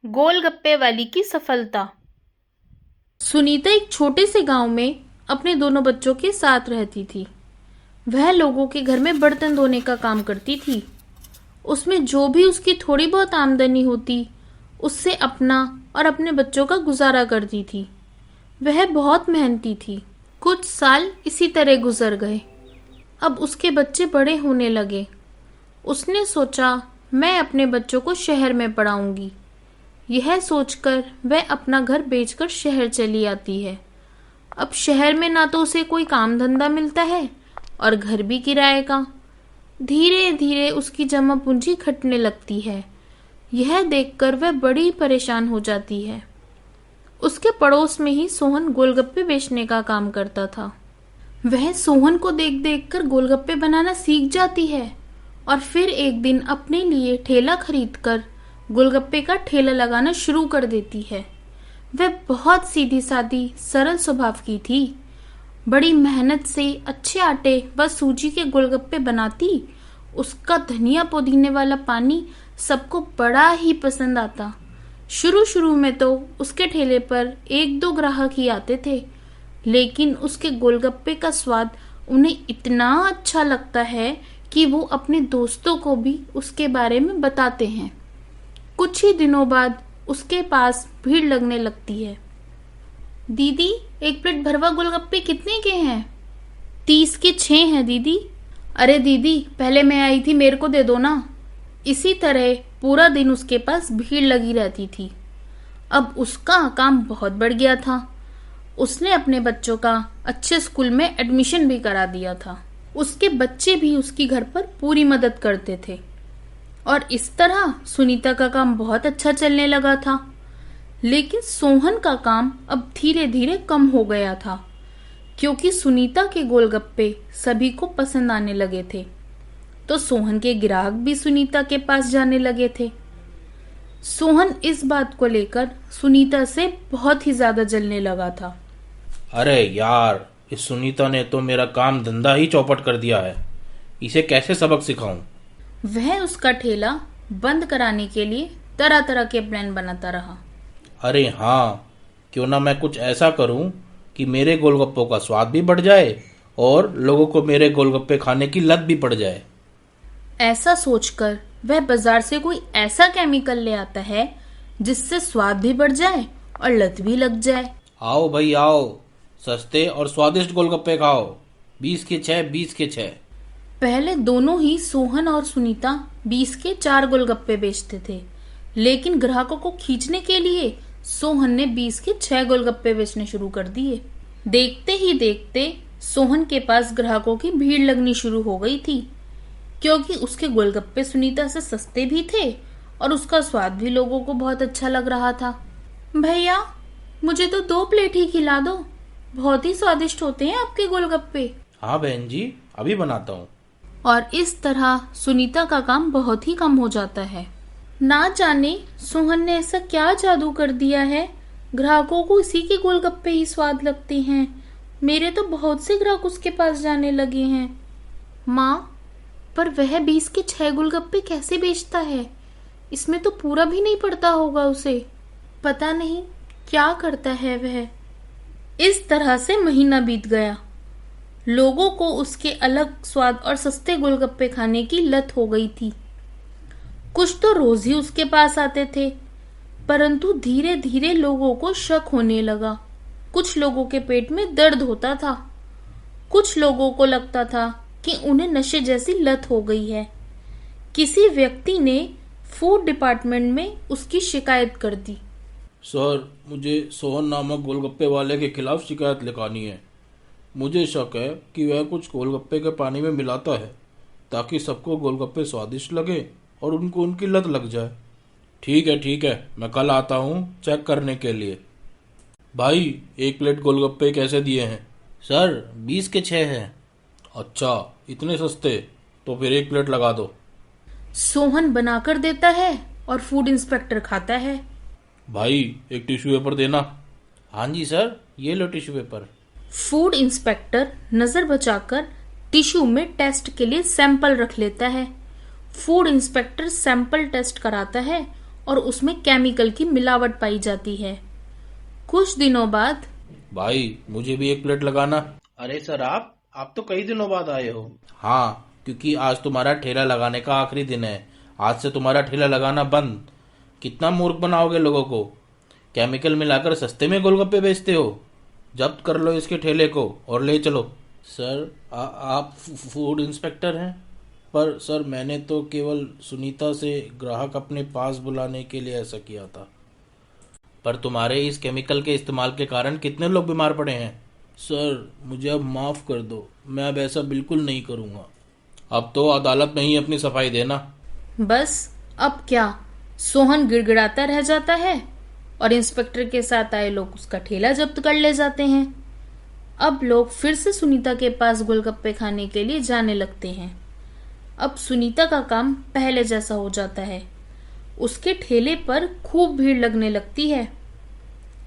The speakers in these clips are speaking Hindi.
गोलगप्पे वाली की सफलता। सुनीता एक छोटे से गांव में अपने दोनों बच्चों के साथ रहती थी। वह लोगों के घर में बर्तन धोने का काम करती थी। उसमें जो भी उसकी थोड़ी बहुत आमदनी होती, उससे अपना और अपने बच्चों का गुजारा करती थी। वह बहुत मेहनती थी। कुछ साल इसी तरह गुजर गए। अब उसके बच्चे बड़े होने लगे। उसने सोचा, मैं अपने बच्चों को शहर में पढ़ाऊंगी। यह सोचकर वह अपना घर बेचकर शहर चली आती है। अब शहर में ना तो उसे कोई काम धंधा मिलता है और घर भी किराए का। धीरे धीरे उसकी जमा पूंजी घटने लगती है। यह देखकर वह बड़ी परेशान हो जाती है। उसके पड़ोस में ही सोहन गोलगप्पे बेचने का काम करता था। वह सोहन को देख देख कर गोलगप्पे बनाना सीख जाती है और फिर एक दिन अपने लिए ठेला खरीदकर गोलगप्पे का ठेला लगाना शुरू कर देती है। वह बहुत सीधी सादी सरल स्वभाव की थी। बड़ी मेहनत से अच्छे आटे व सूजी के गोलगप्पे बनाती। उसका धनिया पुदीने वाला पानी सबको बड़ा ही पसंद आता। शुरू शुरू में तो उसके ठेले पर एक दो ग्राहक ही आते थे, लेकिन उसके गोलगप्पे का स्वाद उन्हें इतना अच्छा लगता है कि वो अपने दोस्तों को भी उसके बारे में बताते हैं। कुछ ही दिनों बाद उसके पास भीड़ लगने लगती है। दीदी, एक प्लेट भरवा गोलगप्पे कितने के हैं? 30 के 6 हैं दीदी। अरे दीदी, पहले मैं आई थी, मेरे को दे दो ना। इसी तरह पूरा दिन उसके पास भीड़ लगी रहती थी। अब उसका काम बहुत बढ़ गया था। उसने अपने बच्चों का अच्छे स्कूल में एडमिशन भी करा दिया था। उसके बच्चे भी उसकी घर पर पूरी मदद करते थे और इस तरह सुनीता का काम बहुत अच्छा चलने लगा था। लेकिन सोहन का काम अब धीरे धीरे कम हो गया था, क्योंकि सुनीता के गोलगप्पे सभी को पसंद आने लगे थे। तो सोहन के ग्राहक भी सुनीता के पास जाने लगे थे। सोहन इस बात को लेकर सुनीता से बहुत ही ज्यादा जलने लगा था। अरे यार, इस सुनीता ने तो मेरा काम धंधा ही चौपट कर दिया है। इसे कैसे सबक सिखाऊं? वह उसका ठेला बंद कराने के लिए तरह तरह के प्लान बनाता रहा। अरे हाँ, क्यों ना मैं कुछ ऐसा करूं कि मेरे गोलगप्पों का स्वाद भी बढ़ जाए और लोगों को मेरे गोलगप्पे खाने की लत भी पड़ जाए। ऐसा सोचकर वह बाजार से कोई ऐसा केमिकल ले आता है जिससे स्वाद भी बढ़ जाए और लत भी लग जाए। आओ भाई आओ, सस्ते और स्वादिष्ट गोलगप्पे खाओ। 20 के 6, 20 के 6। पहले दोनों ही सोहन और सुनीता 20 के 4 गोलगप्पे बेचते थे, लेकिन ग्राहकों को खींचने के लिए सोहन ने 20 के 6 गोलगप्पे बेचने शुरू कर दिए। देखते ही देखते सोहन के पास ग्राहकों की भीड़ लगनी शुरू हो गई थी, क्योंकि उसके गोलगप्पे सुनीता से सस्ते भी थे और उसका स्वाद भी लोगों को बहुत अच्छा लग रहा था। भैया, मुझे तो 2 प्लेट ही खिला दो, बहुत ही स्वादिष्ट होते हैं आपके गोलगप्पे। हाँ बहन जी, अभी बनाता हूँ। और इस तरह सुनीता का काम बहुत ही कम हो जाता है। ना जाने सोहन ने ऐसा क्या जादू कर दिया है, ग्राहकों को इसी के गोलगप्पे ही स्वाद लगते हैं। मेरे तो बहुत से ग्राहक उसके पास जाने लगे हैं। माँ, पर वह 20 के 6 गोलगप्पे कैसे बेचता है? इसमें तो पूरा भी नहीं पड़ता होगा उसे। पता नहीं क्या करता है वह। इस तरह से महीना बीत गया। लोगों को उसके अलग स्वाद और सस्ते गोलगप्पे खाने की लत हो गई थी। कुछ तो रोज ही उसके पास आते थे, परंतु धीरे धीरे लोगों को शक होने लगा। कुछ लोगों के पेट में दर्द होता था। कुछ लोगों को लगता था कि उन्हें नशे जैसी लत हो गई है। किसी व्यक्ति ने फूड डिपार्टमेंट में उसकी शिकायत कर दी। सर, मुझे सोहन नामक गोलगप्पे वाले के खिलाफ शिकायत लिखानी है। मुझे शक है कि वह कुछ गोलगप्पे के पानी में मिलाता है ताकि सबको गोलगप्पे स्वादिष्ट लगे और उनको उनकी लत लग जाए। ठीक है, मैं कल आता हूँ चेक करने के लिए। भाई, 1 प्लेट गोलगप्पे कैसे दिए हैं? सर, 20 के 6 हैं। अच्छा, इतने सस्ते? तो फिर 1 प्लेट लगा दो। सोहन बनाकर देता है और फूड इंस्पेक्टर खाता है। भाई, एक टिश्यू पेपर देना। हाँ जी सर, ये लो टिश्यू पेपर। फूड इंस्पेक्टर नजर बचाकर टिश्यू में टेस्ट के लिए सैंपल रख लेता है। फूड इंस्पेक्टर सैंपल टेस्ट कराता है और उसमें केमिकल की मिलावट पाई जाती है। कुछ दिनों बाद भाई मुझे भी एक प्लेट लगाना। अरे सर, आप तो कई दिनों बाद आए हो। हाँ, क्योंकि आज तुम्हारा ठेला लगाने का आखिरी दिन है। आज से तुम्हारा ठेला लगाना बंद। कितना मूर्ख बनाओगे लोगों को। केमिकल मिलाकर सस्ते में गोलगप्पे बेचते हो। जब्त कर लो इसके ठेले को और ले चलो। सर, आप फूड इंस्पेक्टर हैं? पर सर, मैंने तो केवल सुनीता से ग्राहक अपने पास बुलाने के लिए ऐसा किया था। पर तुम्हारे इस केमिकल के इस्तेमाल के कारण कितने लोग बीमार पड़े हैं। सर, मुझे अब माफ़ कर दो। मैं अब ऐसा बिल्कुल नहीं करूँगा। अब तो अदालत में ही अपनी सफाई देना। बस अब क्या, सोहन गिड़गिड़ाता रह जाता है और इंस्पेक्टर के साथ आए लोग उसका ठेला जब्त कर ले जाते हैं। अब लोग फिर से सुनीता के पास गोलगप्पे खाने के लिए जाने लगते हैं। अब सुनीता का काम पहले जैसा हो जाता है। उसके ठेले पर खूब भीड़ लगने लगती है।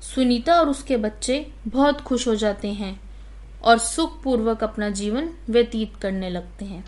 सुनीता और उसके बच्चे बहुत खुश हो जाते हैं और सुखपूर्वक अपना जीवन व्यतीत करने लगते हैं।